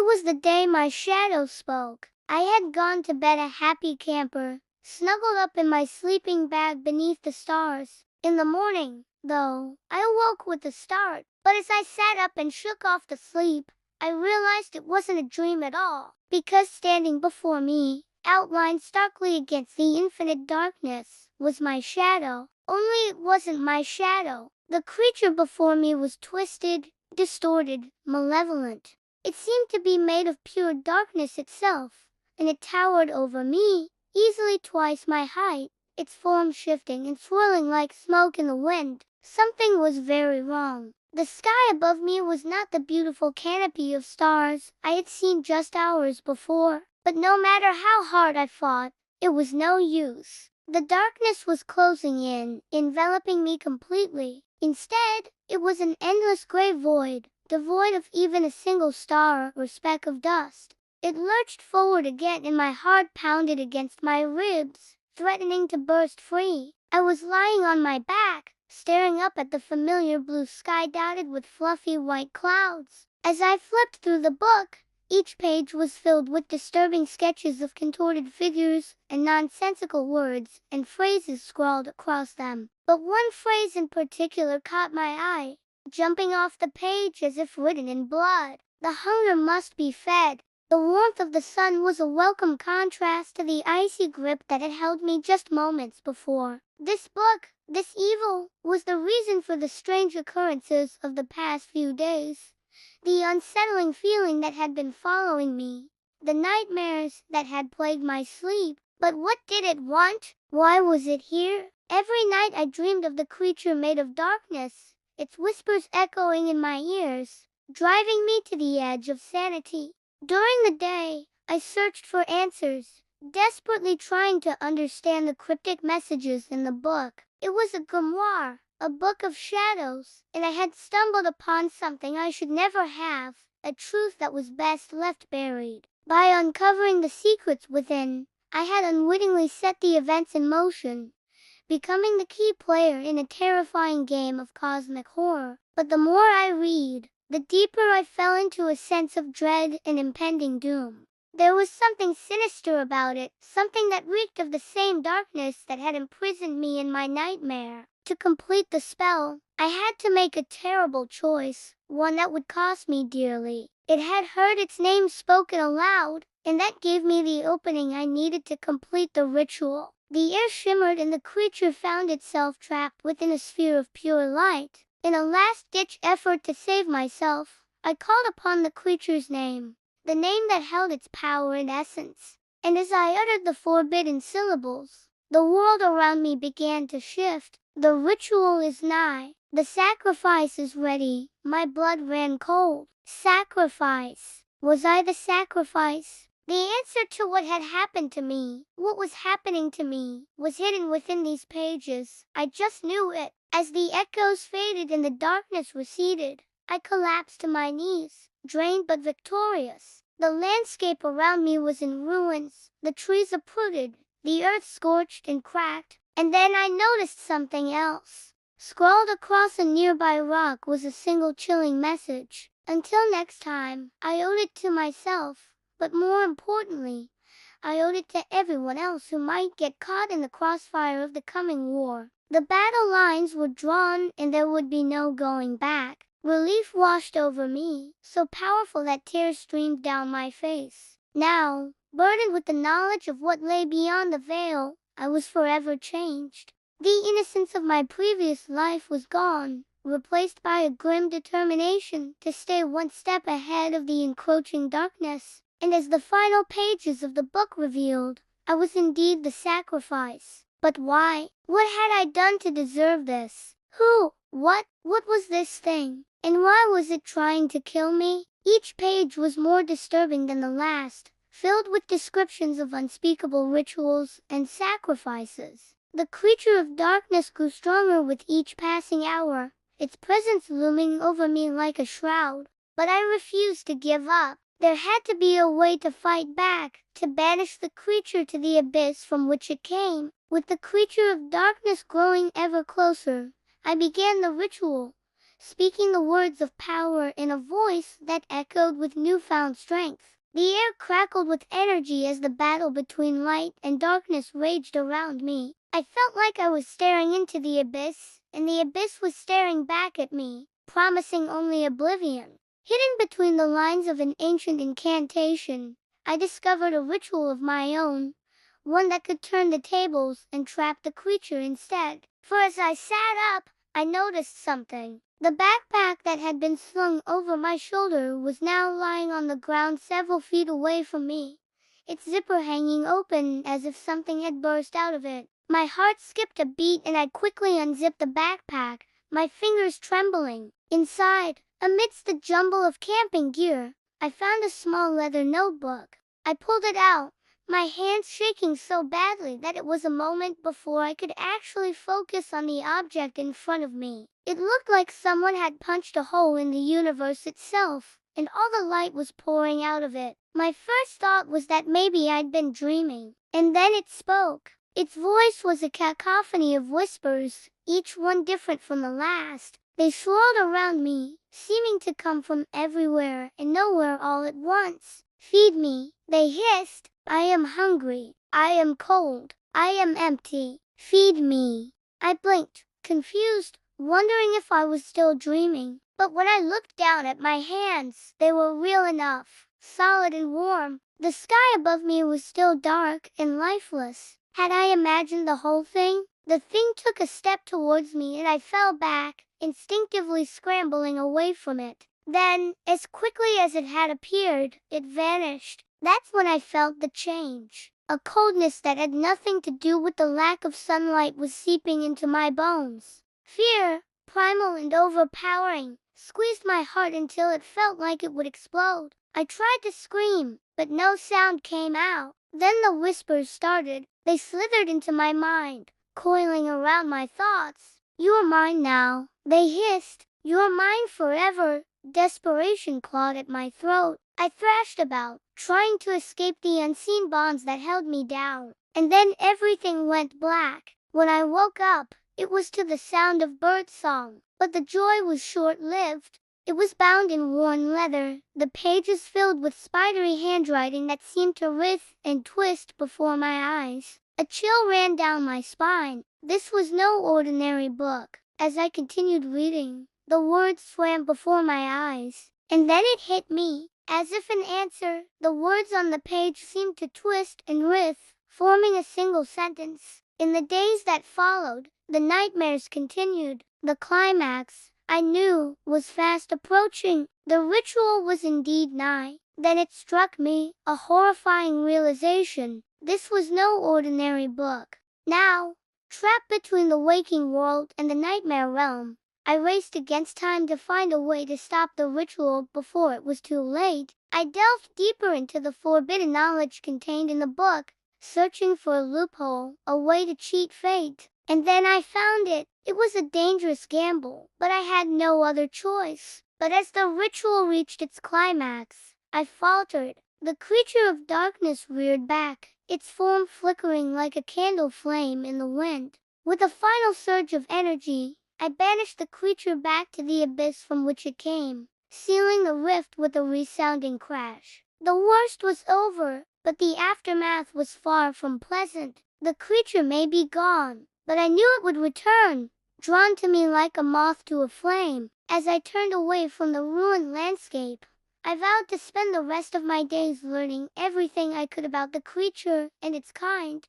was the day my shadow spoke. I had gone to bed a happy camper, snuggled up in my sleeping bag beneath the stars. In the morning, though, I awoke with a start, but as I sat up and shook off the sleep, I realized it wasn't a dream at all, because standing before me, outlined starkly against the infinite darkness, was my shadow. Only it wasn't my shadow. The creature before me was twisted, distorted, malevolent. It seemed to be made of pure darkness itself, and it towered over me, easily twice my height, its form shifting and swirling like smoke in the wind. Something was very wrong. The sky above me was not the beautiful canopy of stars I had seen just hours before, but no matter how hard I fought, it was no use. The darkness was closing in, enveloping me completely. Instead, it was an endless gray void, devoid of even a single star or speck of dust. It lurched forward again and my heart pounded against my ribs, threatening to burst free. I was lying on my back, staring up at the familiar blue sky dotted with fluffy white clouds. As I flipped through the book, each page was filled with disturbing sketches of contorted figures and nonsensical words and phrases scrawled across them. But one phrase in particular caught my eye, jumping off the page as if written in blood. The hunger must be fed. The warmth of the sun was a welcome contrast to the icy grip that had held me just moments before. This book, this evil, was the reason for the strange occurrences of the past few days. The unsettling feeling that had been following me, the nightmares that had plagued my sleep. But what did it want? Why was it here? Every night I dreamed of the creature made of darkness, its whispers echoing in my ears, driving me to the edge of sanity. During the day, I searched for answers, desperately trying to understand the cryptic messages in the book. It was a grimoire, a book of shadows, and I had stumbled upon something I should never have, a truth that was best left buried. By uncovering the secrets within, I had unwittingly set the events in motion, becoming the key player in a terrifying game of cosmic horror. But the more I read, the deeper I fell into a sense of dread and impending doom. There was something sinister about it, something that reeked of the same darkness that had imprisoned me in my nightmare. To complete the spell, I had to make a terrible choice, one that would cost me dearly. It had heard its name spoken aloud, and that gave me the opening I needed to complete the ritual. The air shimmered and the creature found itself trapped within a sphere of pure light. In a last-ditch effort to save myself, I called upon the creature's name, the name that held its power and essence. And as I uttered the forbidden syllables, the world around me began to shift. The ritual is nigh. The sacrifice is ready. My blood ran cold. Sacrifice. Was I the sacrifice? The answer to what had happened to me, what was happening to me, was hidden within these pages. I just knew it. As the echoes faded and the darkness receded, I collapsed to my knees, drained but victorious. The landscape around me was in ruins, the trees uprooted, the earth scorched and cracked. And then I noticed something else. Scrawled across a nearby rock was a single chilling message. Until next time, I owed it to myself, but more importantly, I owed it to everyone else who might get caught in the crossfire of the coming war. The battle lines were drawn and there would be no going back. Relief washed over me, so powerful that tears streamed down my face. Now, burdened with the knowledge of what lay beyond the veil, I was forever changed. The innocence of my previous life was gone, replaced by a grim determination to stay one step ahead of the encroaching darkness. And as the final pages of the book revealed, I was indeed the sacrifice. But why? What had I done to deserve this? Who? What was this thing? And why was it trying to kill me? Each page was more disturbing than the last, filled with descriptions of unspeakable rituals and sacrifices. The creature of darkness grew stronger with each passing hour, its presence looming over me like a shroud. But I refused to give up. There had to be a way to fight back, to banish the creature to the abyss from which it came. With the creature of darkness growing ever closer, I began the ritual, speaking the words of power in a voice that echoed with newfound strength. The air crackled with energy as the battle between light and darkness raged around me. I felt like I was staring into the abyss, and the abyss was staring back at me, promising only oblivion. Hidden between the lines of an ancient incantation, I discovered a ritual of my own, one that could turn the tables and trap the creature instead. For as I sat up, I noticed something. The backpack that had been slung over my shoulder was now lying on the ground several feet away from me, its zipper hanging open as if something had burst out of it. My heart skipped a beat and I quickly unzipped the backpack, my fingers trembling. Inside, amidst the jumble of camping gear, I found a small leather notebook. I pulled it out, my hands shaking so badly that it was a moment before I could actually focus on the object in front of me. It looked like someone had punched a hole in the universe itself, and all the light was pouring out of it. My first thought was that maybe I'd been dreaming. And then it spoke. Its voice was a cacophony of whispers, each one different from the last. They swirled around me, seeming to come from everywhere and nowhere all at once. Feed me, they hissed. I am hungry. I am cold. I am empty. Feed me. I blinked, confused, wondering if I was still dreaming. But when I looked down at my hands, they were real enough, solid and warm. The sky above me was still dark and lifeless. Had I imagined the whole thing? The thing took a step towards me and I fell back, instinctively scrambling away from it. Then, as quickly as it had appeared, it vanished. That's when I felt the change. A coldness that had nothing to do with the lack of sunlight was seeping into my bones. Fear, primal and overpowering, squeezed my heart until it felt like it would explode. I tried to scream, but no sound came out. Then the whispers started. They slithered into my mind, coiling around my thoughts. "You're mine now," they hissed. "You're mine forever." Desperation clawed at my throat. I thrashed about, trying to escape the unseen bonds that held me down. And then everything went black. When I woke up, it was to the sound of birdsong. But the joy was short-lived. It was bound in worn leather, the pages filled with spidery handwriting that seemed to writhe and twist before my eyes. A chill ran down my spine. This was no ordinary book. As I continued reading, the words swam before my eyes. And then it hit me. As if an answer, the words on the page seemed to twist and writhe, forming a single sentence. In the days that followed, the nightmares continued. The climax, I knew, was fast approaching. The ritual was indeed nigh. Then it struck me, a horrifying realization. This was no ordinary book. Now, trapped between the waking world and the nightmare realm, I raced against time to find a way to stop the ritual before it was too late. I delved deeper into the forbidden knowledge contained in the book, searching for a loophole, a way to cheat fate. And then I found it. It was a dangerous gamble, but I had no other choice. But as the ritual reached its climax, I faltered. The creature of darkness reared back, its form flickering like a candle flame in the wind. With a final surge of energy, I banished the creature back to the abyss from which it came, sealing the rift with a resounding crash. The worst was over, but the aftermath was far from pleasant. The creature may be gone, but I knew it would return, drawn to me like a moth to a flame. As I turned away from the ruined landscape, I vowed to spend the rest of my days learning everything I could about the creature and its kind.